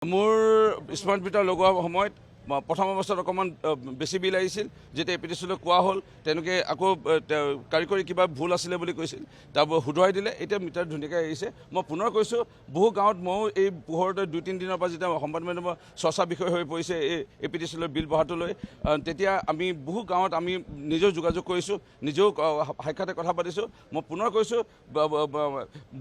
মোৰ smart meter লগোৱাৰ সময়ত প্ৰথম অৱস্থাত অকণমান বেছি বিল আহিছিল। যেতিয়া এপিডিচিলৈ কোৱা হ'ল তেওঁলোকে আকৌ কাৰিকৰী কিবা ভুল আছিলে বুলি কৈছিল, তাৰ শুধৰাই দিলে। এতিয়া মিটাৰ ধুনীয়াকৈ আহিছে। মই পুনৰ কৈছোঁ, বহু গাঁৱত ময়ো এই পোহৰতে 2-3 দিনৰ পৰা যেতিয়া সংবাদ মাধ্যমৰ চৰ্চা বিষয় হৈ পৰিছে এই এপিডিচিলৈ বিল বঢ়াটো লৈ, তেতিয়া আমি বহু গাঁৱত আমি নিজেও যোগাযোগ কৰিছোঁ, নিজেও সাক্ষাতে কথা পাতিছোঁ। মই পুনৰ কৈছোঁ,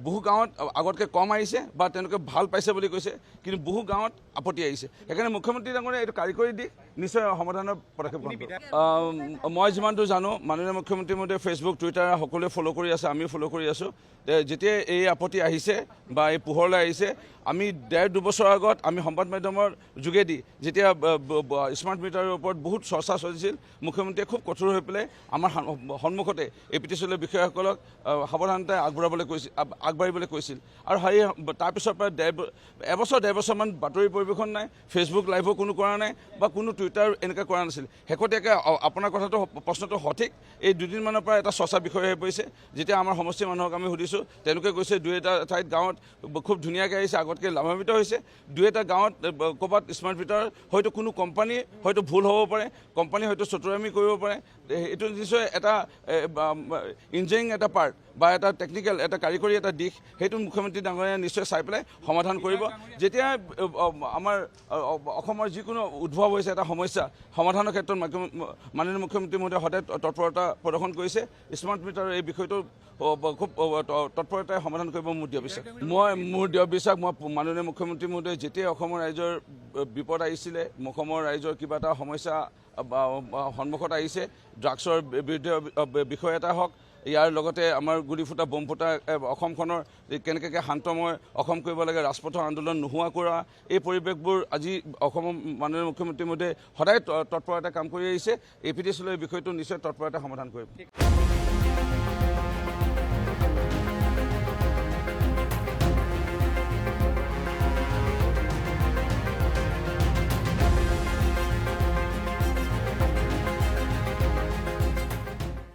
বহু গাঁৱত আগতকৈ কম আহিছে বা তেওঁলোকে ভাল পাইছে বুলি কৈছে, কিন্তু বহু গাঁৱত আপত্তি আহিছে। সেইকাৰণে মুখ্যমন্ত্ৰী ডাঙৰীয়াই এইটো কাৰিকৰী দিশ নিশ্চয় সমাধানৰ পদক্ষেপ গ্ৰহণ কৰিব। মই যিমান দূৰ জানো, মাননীয় মুখ্যমন্ত্ৰী মহোদয়ে ফেচবুক, টুইটাৰ সকলোৱে ফ'ল' কৰি আছে, আমিও ফ'ল' কৰি আছোঁ। যেতিয়া এই আপত্তি আহিছে বা এই পোহৰলৈ আহিছে, আমি 1.5-2 বছৰৰ আগত আমি সংবাদ মাধ্যমৰ যোগেদি যেতিয়া স্মাৰ্ট মিটাৰৰ ওপৰত বহুত চৰ্চা চলিছিল, মুখ্যমন্ত্ৰীয়ে খুব কঠোৰ হৈ পেলাই আমাৰ সন্মুখতে এপিডিচিলৈ বিষয়াসকলক সাৱধানতা আগবাঢ়িবলৈ কৈছিল। আৰু তাৰপিছৰ পৰা 1-1.5 বছৰমান বাতৰি পৰিৱেশন নাই, ফেচবুক লাইভো কোনো কৰা নাই বা কোনো টুইটাৰ এনেকৈ কৰা নাছিল। শেহতীয়াকৈ আপোনাৰ প্ৰশ্নটো সঠিক, এই 2 দিনমানৰ পৰা এটা চৰ্চা বিষয় হৈ পৰিছে। যেতিয়া আমাৰ সমষ্টিৰ মানুহক আমি সুধিছোঁ, তেওঁলোকে কৈছে 2-এটা ঠাইত গাঁৱত খুব ধুনীয়াকৈ আহিছে, আগতকৈ লাভান্বিত হৈছে। 2-এটা গাঁৱত ক'ৰবাত স্মাৰ্ট মিটাৰ হয়তো কোনো কোম্পানী হয়তো ভুল হ'ব পাৰে, কোম্পানী হয়তো চতুৰামি কৰিব পাৰে। এইটো নিশ্চয় এটা ইঞ্জিনিয়াৰিং এটা পাৰ্ট বা এটা টেকনিকেল এটা কাৰিকৰী এটা দিশ, সেইটো মুখ্যমন্ত্ৰী ডাঙৰীয়াই নিশ্চয় চাই পেলাই সমাধান কৰিব। যেতিয়া আমাৰ অসমৰ যিকোনো উদ্ভৱ হৈছে এটা সমস্যা, সমাধানৰ ক্ষেত্ৰত মাননীয় মুখ্যমন্ত্ৰী মহোদয়ে সদায় তৎপৰতা প্ৰদৰ্শন কৰিছে। স্মাৰ্ট মিটাৰৰ এই বিষয়টো খুব তৎপৰতাৰে সমাধান কৰিব মোৰ দৃঢ় বিশ্বাস। মোৰ দৃঢ় বিশ্বাস, মই মাননীয় মুখ্যমন্ত্ৰী মহোদয়ে যেতিয়াই অসমৰ ৰাইজৰ বিপদ আহিছিলে, অসমৰ ৰাইজৰ কিবা এটা সমস্যা সন্মুখত আহিছে, ড্ৰাগছৰ বিৰুদ্ধে বিষয় এটা হওক, ইয়াৰ লগতে আমাৰ গুলি ফুটা বম ফুটা অসমখনৰ কেনেকৈ শান্তময় অসম কৰিব লাগে, ৰাজপথৰ আন্দোলন নোহোৱা কৰা, এই পৰিৱেশবোৰ আজি অসমৰ মাননীয় মুখ্যমন্ত্ৰী মহোদয়ে সদায় তৎপৰতাৰে কাম কৰি আহিছে। এপিডিচিলৈ বিষয়টো নিশ্চয় তৎপৰতাৰে সমাধান কৰিব।